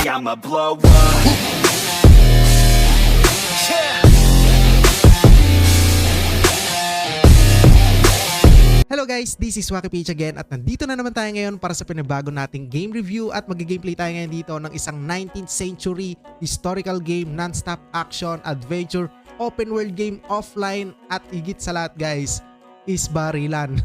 I'ma blow up. Yeah. Hello guys, this is Wacky Peach again at nandito na naman tayo ngayon para sa pinabago nating game review at mag-gameplay tayo ngayon dito ng isang 19th century historical game, non-stop action, adventure, open world game, offline at higit sa lahat guys is barilan.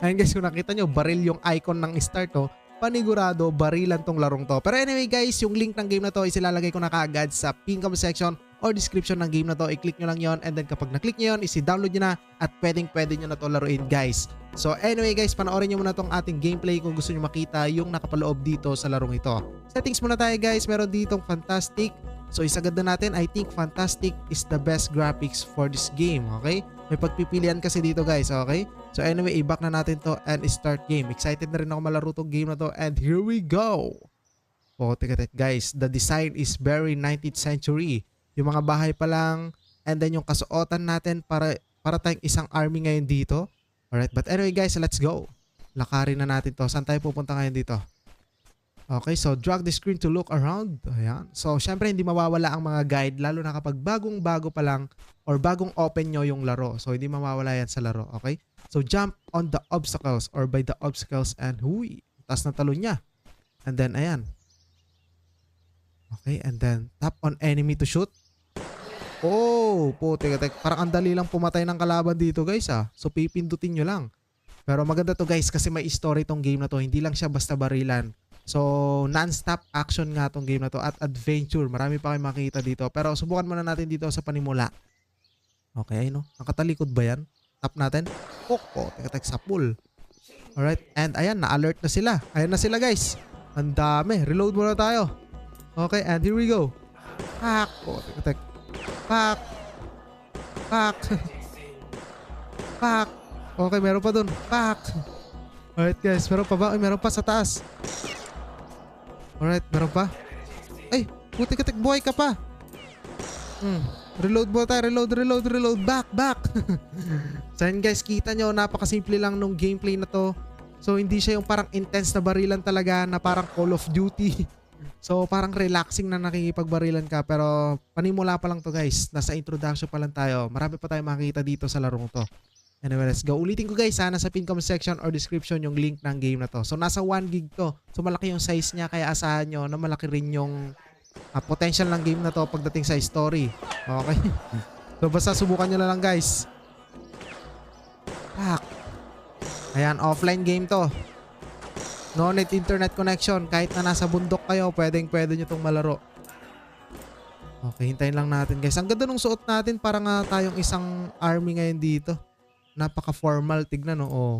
Ayun guys, kung nakita nyo, baril yung icon ng start to, panigurado barilan tong larong to. Pero anyway guys, yung link ng game na to is ilalagay ko na kaagad sa pin comment section or description ng game na to. I-click nyo lang yon, and then kapag na-click nyo yun, isi-download nyo na at pwede nyo na to laruin guys. So anyway guys, panoorin nyo muna tong ating gameplay kung gusto nyo makita yung nakapaloob dito sa larong ito. Settings muna tayo guys, meron ditong fantastic. So isagad na natin, I think fantastic is the best graphics for this game, okay? May pagpipilian kasi dito guys, okay? So anyway, i-back na natin to and start game. Excited na rin ako malaro tong game na to and here we go! Oh, teka guys, the design is very 19th century. Yung mga bahay pa lang, and then yung kasuotan natin para tayong isang army ngayon dito. Alright, but anyway guys, let's go. Lakarin na natin to. Saan tayo pupunta ngayon dito? Okay, so drag the screen to look around. Ayan. So, syempre hindi mawawala ang mga guide, lalo na kapag bagong-bago pa lang or bagong open nyo yung laro. So, hindi mawawala yan sa laro. Okay? So, jump on the obstacles or by the obstacles and huy. Taas na talon niya. And then, ayan. Okay, and then tap on enemy to shoot. Oh, putik. Parang ang dali lang pumatay ng kalaban dito guys ah. So pipindutin nyo lang. Pero maganda to guys kasi may story tong game na to. Hindi lang siya basta barilan. So non-stop action nga tong game na to at adventure. Marami pa kayong makikita dito. Pero subukan muna natin dito sa panimula. Okay, no? Nakatalikod ba yan? Tap natin. Oh, tek sa pool. Alright, and ayan, na-alert na sila. Ayan na sila guys. Ang dami. Reload muna tayo. Okay, and here we go. Pak. Oh, tek. Pak. Pak. Pak. Okay, meron pa dun. Pak. Alright guys, meron pa ba? Ay, meron pa sa taas. Alright, meron pa. Ay, putik-tik, buhay ka pa. Reload mo tayo. Reload. Back. So yun guys, kita nyo, napakasimple lang nung gameplay na to. So hindi siya yung parang intense na barilan talaga na parang Call of Duty. So parang relaxing na nakikipagbarilan ka, pero panimula pa lang to guys. Nasa introduction pa lang tayo. Marami pa tayong makikita dito sa larong to. Anyway, let's go. Ulitin ko guys, sana sa pin comment section or description yung link ng game na to. So nasa 1 gig to. So malaki yung size niya, kaya asahan nyo na malaki rin yung potential ng game na to pagdating sa story. Okay? So basta subukan nyo na lang guys. Pak. Ayan, offline game to. No net internet connection. Kahit na nasa bundok kayo, pwede nyo itong malaro. Okay, hintayin lang natin guys. Ang ganda nung suot natin, parang tayong isang army ngayon dito. Napaka-formal. Tignan no. Oh.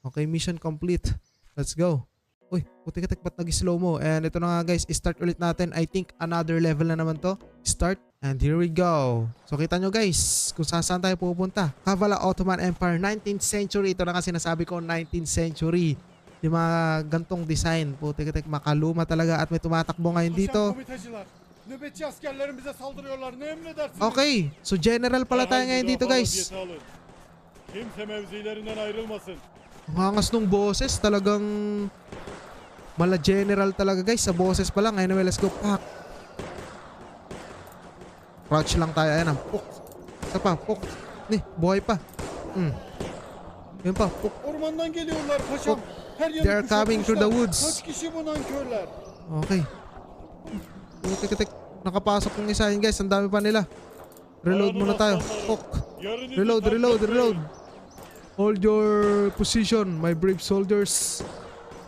Okay, mission complete. Let's go. Uy, putik-tik, ba't nag-slow mo? And ito na nga guys, start ulit natin. I think another level na naman to. Start. And here we go. So kita nyo guys, kung saan tayo pupunta. Kavala Ottoman Empire, 19th century. Ito na nga sinasabi ko, 19th century. Yung mga gantong design, putik-tik, makaluma talaga at may tumatakbo ngayon dito. Okay, so general pala tayo ngayon dito guys. Ang hangas nung boses, talagang mala general talaga guys sa boses pa lang. Anyway, let's go. Pak. Crouch lang tayo, ayan. Puk. Isa pa, puk. Buhay pa. Yun pa, puk. Ormandan geliyorlar paşam. They are coming through the woods. Kaç kişi bu nankörler? Okay. Tik-tik. Nakapasok yung isa yun guys. Ang dami pa nila. Reload muna tayo. Puk. Reload. Hold your position, my brave soldiers.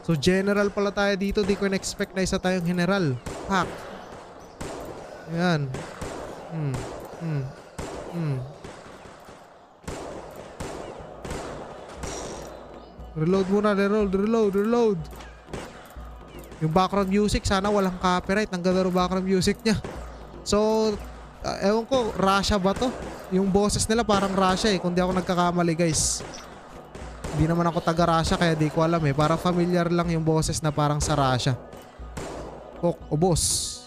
So general pala tayo dito. Di ko na-expect na isa tayong general. Pak. Ayan. Reload muna, reload. Yung background music, sana walang copyright. Ang ganda ng background music niya. So, ewan ko, Russia ba to? Yung boses nila parang Russia kung di ako nagkakamali guys. Hindi naman ako taga Russia kaya di ko alam Parang familiar lang yung boses na parang sa Russia. Boss.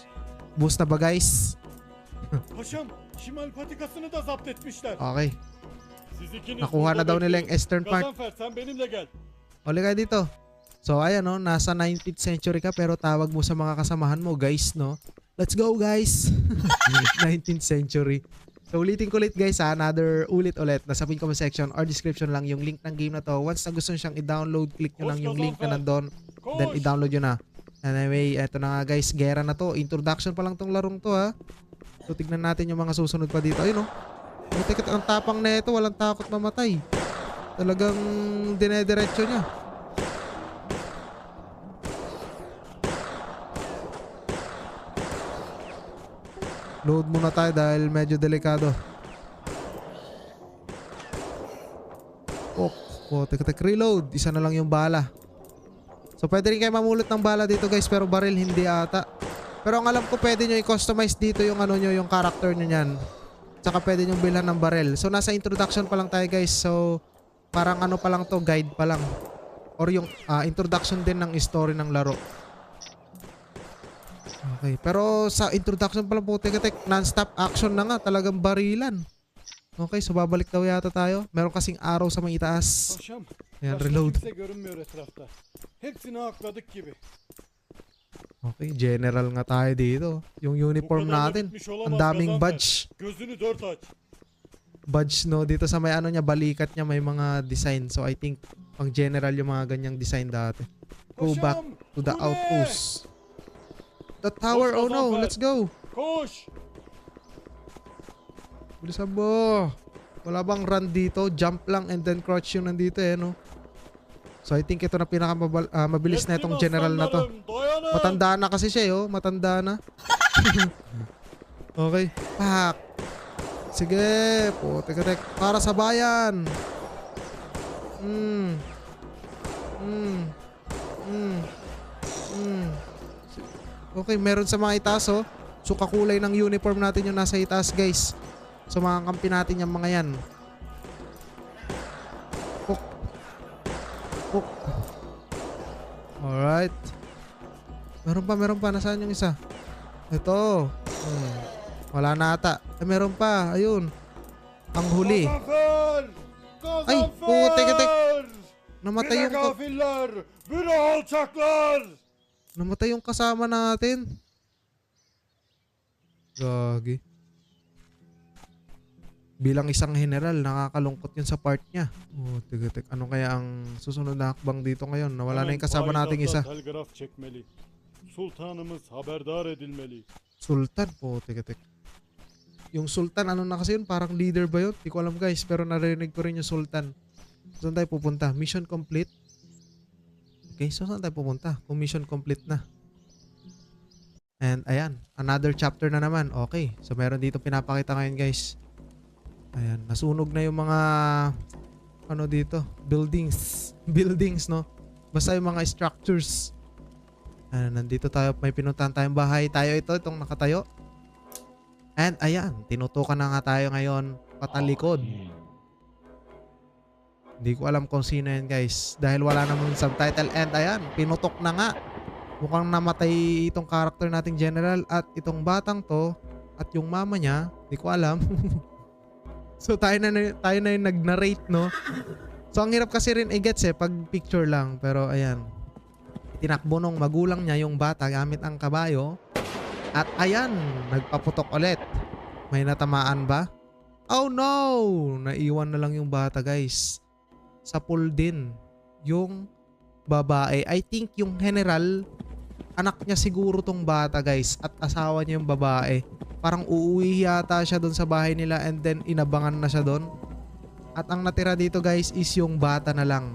Boss na ba guys? Paşam, Şimal patikasını da zapt etmişler. Okay. Siz ikiniz Nakuha na daw nila yung eastern part. Gazanfer, sen benimle gel. Uli kayo dito. So ayan no, nasa 19th century ka pero tawag mo sa mga kasamahan mo guys no. Let's go guys. 19th century. So ulitin ko ulit guys ha, another ulit nasa pin comment section or description lang yung link ng game na to. Once na gusto nyo siyang i-download, click nyo lang yung link na nandun, then i-download nyo na. Anyway, eto na nga guys, gera na to. Introduction pa lang tong larong to ha. So tignan natin yung mga susunod pa dito. Ayun no. Buti ang tapang na ito, walang takot mamatay. Talagang dinediretso niya. Load muna tayo dahil medyo delikado. Tek reload. Isa na lang yung bala. So pwede rin kayo mamulot ng bala dito guys, pero baril hindi ata. Pero ang alam ko pwede nyo i-customize dito yung ano nyo, yung character nyo nyan. Tsaka pwede nyo bilhan ng baril. So nasa introduction pa lang tayo guys. So parang ano pa lang to, guide pa lang. Or yung introduction din ng story ng laro. Okay, pero sa introduction pa lang po, tek non-stop action na nga, talagang barilan. Okay, so babalik daw yata tayo. Meron kasing arrow sa may itaas. Paşam, Ayan, başka reload. kimse görünmüyor etrafta. Hepsini hakladık gibi. Okay, general nga tayo dito. Yung uniform natin, ang daming badge. Gözünü dört aç. Badge no, dito sa may ano niya, balikat niya may mga design. So I think pang general yung mga ganyang design dati. Go back to the outpost. The tower, oh no, let's go. Koş. Bilisan mo. Wala bang run dito? Jump lang and then crouch yung nandito eh, no? So I think ito na pinakamabilis na itong general na to. Dayanın. Matanda na kasi siya, oh. Matanda na. Okay. Pak. Sige. Tek. Para sa bayan. Okay, meron sa mga itaas, oh. So kakulay ng uniform natin yung nasa itaas, guys. So makakampi natin yung mga yan. Puk. Alright. Meron pa. Nasaan yung isa? Ito. Wala na ata. Meron pa. Ayun. Ang huli. Gazanfer! Ay, tek. Namatay Bire yung gafiller! Bire alçaklar! namatay yung kasama natin. Gagi. Bilang isang general, nakakalungkot yun sa part niya. Tek. Ano kaya ang susunod na hakbang dito ngayon? Nawala na yung kasama nating isa. Telgraf çekmeli. Sultanımız haberdar edilmeli. Sultan po, tek. Yung Sultan, ano na kasi yun? Parang leader ba yun? Di ko alam guys, pero narinig ko rin yung Sultan. Saan tayo pupunta? Mission complete? Okay, so saan tayo pupunta? Kung mission complete na. And ayan, another chapter na naman. Okay, so meron dito pinapakita ngayon guys. Ayan, nasunog na yung mga ano dito, buildings no. Basta yung mga structures. Nandito tayo, may pinuntahan tayong bahay. Tayo itong nakatayo. And ayan, tinutukan na nga tayo ngayon patalikod. Hindi ko alam kung sino yan guys, dahil wala namang subtitle. And ayan, pinutok na nga. Mukhang namatay itong character nating general at itong batang to at yung mama niya, hindi ko alam. So tayo na yung nag-narrate no. So ang hirap kasi rin i-gets pag picture lang. Pero ayan, tinakbo nung magulang niya yung bata gamit ang kabayo. At ayan, nagpaputok ulit. May natamaan ba? Oh no! Naiwan na lang yung bata guys. Sa pool din yung babae. I think yung general, anak niya siguro tong bata guys. At asawa niya yung babae. Parang uuwi yata siya doon sa bahay nila and then inabangan na siya doon. At ang natira dito guys is yung bata na lang.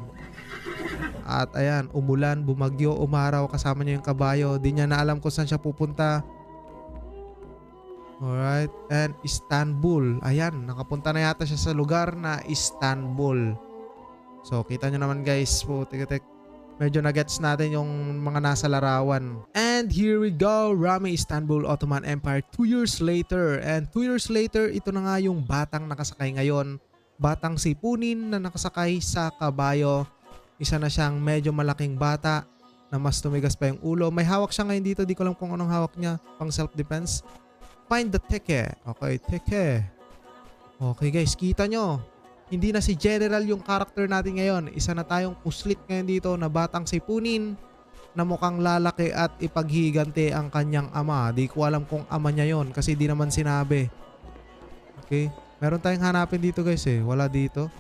At ayan, umulan, bumagyo, umaraw, kasama niya yung kabayo. Di niya na alam kung saan siya pupunta. Alright, and Istanbul. Ayan, nakapunta na yata siya sa lugar na Istanbul. So, kita nyo naman guys, tek. Medyo na-gets natin yung mga nasa larawan. And here we go, Rami Istanbul Ottoman Empire 2 years later. And 2 years later, ito na nga yung batang nakasakay ngayon. Batang sipunin na nakasakay sa kabayo. Isa na siyang medyo malaking bata na mas tumigas pa yung ulo. May hawak siya ngayon dito, di ko alam kung anong hawak niya, pang self-defense. Find the teke. Okay, teke. Okay guys, kita nyo. hindi na si General yung character natin ngayon. Isa na tayong puslit ngayon dito na batang sipunin na mukhang lalaki at ipaghigante ang kanyang ama. Di ko alam kung ama niya yon kasi di naman sinabi. Okay. Meron tayong hanapin dito guys eh. Wala dito.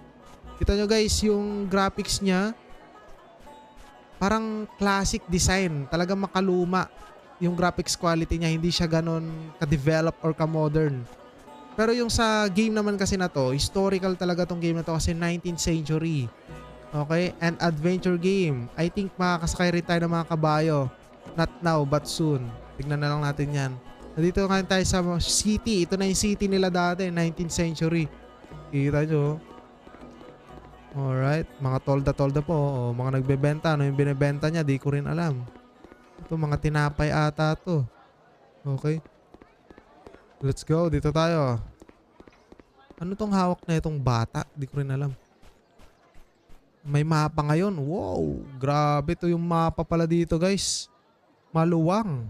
Kita nyo guys yung graphics niya. Parang classic design. Talagang makaluma yung graphics quality niya. Hindi siya ganon ka-develop or ka-modern. Pero yung sa game naman kasi na to, historical talaga tong game na to kasi 19th century. Okay? And adventure game. I think makakasakay rin tayo ng mga kabayo. Not now, but soon. Tignan na lang natin yan. Nandito ngayon tayo sa city. Ito na yung city nila dati, 19th century. Kita nyo. Alright. Mga tolda-tolda po. O, mga nagbebenta. Ano yung binibenta niya? Di ko rin alam. Ito, mga tinapay ata to. Okay. Let's go. Dito tayo. Ano tong hawak na itong bata? Di ko rin alam. May mapa ngayon. Wow. Grabe to yung mapa pala dito guys. Maluwang.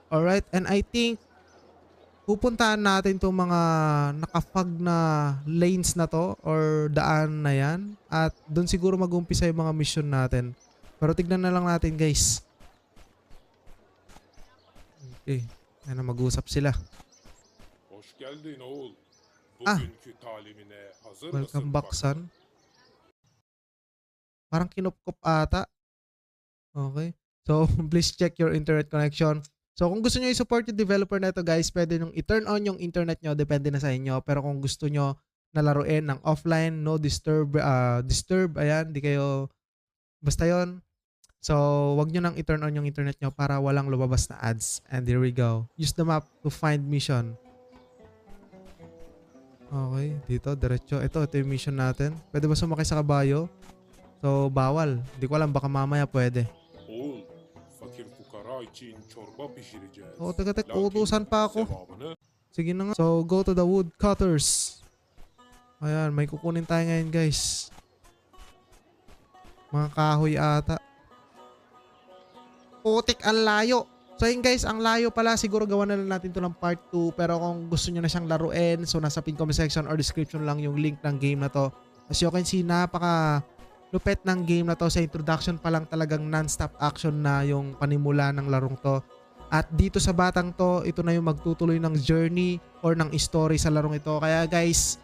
Alright. And I think pupuntahan natin itong mga nakafag na lanes na to or daan na yan. At doon siguro mag-umpisa yung mga mission natin. Pero tignan na lang natin guys. Okay. Ayan na, mag-usap sila. Hoş geldin oğul. Ah. Bugünkü talimine hazır Welcome mısın back bakalım? son. Parang kinupkop ata. Okay. So, please check your internet connection. So, kung gusto nyo i-support yung developer na ito guys, pwede nyo i-turn on yung internet nyo. Depende na sa inyo. Pero kung gusto nyo na laruin ng offline, no disturb, ayan, di kayo, basta yon. So, wag nyo nang i-turn on yung internet nyo para walang lumabas na ads. And here we go. Use the map to find mission. Okay, dito, diretso. Ito yung mission natin. Pwede ba sumakay sa kabayo? So, bawal. Hindi ko alam, baka mamaya pwede. Oğul, fakir fukara için çorba pişireceğiz. Oo, teka, Lakin utusan pa ako. sevabını Sige na nga. So, go to the woodcutters. Ayan, may kukunin tayo ngayon, guys. Mga kahoy ata. Putik, ang layo. So, yun guys, ang layo pala. Siguro gawa na lang natin to ng part 2. Pero kung gusto nyo na siyang laruin, so nasa pin comment section or description lang yung link ng game na to. As you can see, napaka lupet ng game na to. Sa introduction pa lang talagang non-stop action na yung panimula ng larong to. At dito sa batang to, ito na yung magtutuloy ng journey or ng story sa larong ito. Kaya guys,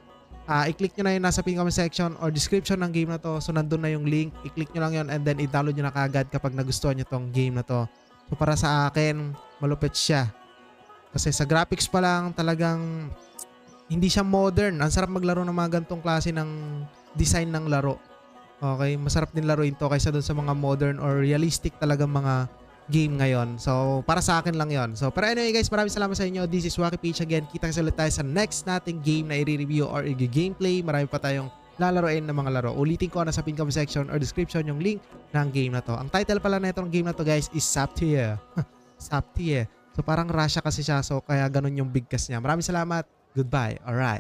i-click nyo na yung nasa pin comment section or description ng game na to. So nandun na yung link. I-click nyo lang yun and then i-download nyo na kagad kapag nagustuhan nyo tong game na to. So para sa akin, malupit siya. Kasi sa graphics pa lang talagang hindi siya modern. Ang sarap maglaro ng mga gantong klase ng design ng laro. Okay, masarap din laruin to kaysa dun sa mga modern or realistic talagang mga game ngayon. So, para sa akin lang yon. So, pero anyway guys, maraming salamat sa inyo. This is Wacky Peach again. Kita kasi ulit tayo sa next nating game na i-review or i-gameplay. Marami pa tayong lalaroin ng mga laro. Ulitin ko, nasa pin comment section or description yung link ng game na to. Ang title pala na itong game na to guys is Saptie. Saptie. So, parang Russia kasi siya. So, kaya ganun yung bigkas niya. Maraming salamat. Goodbye. Alright.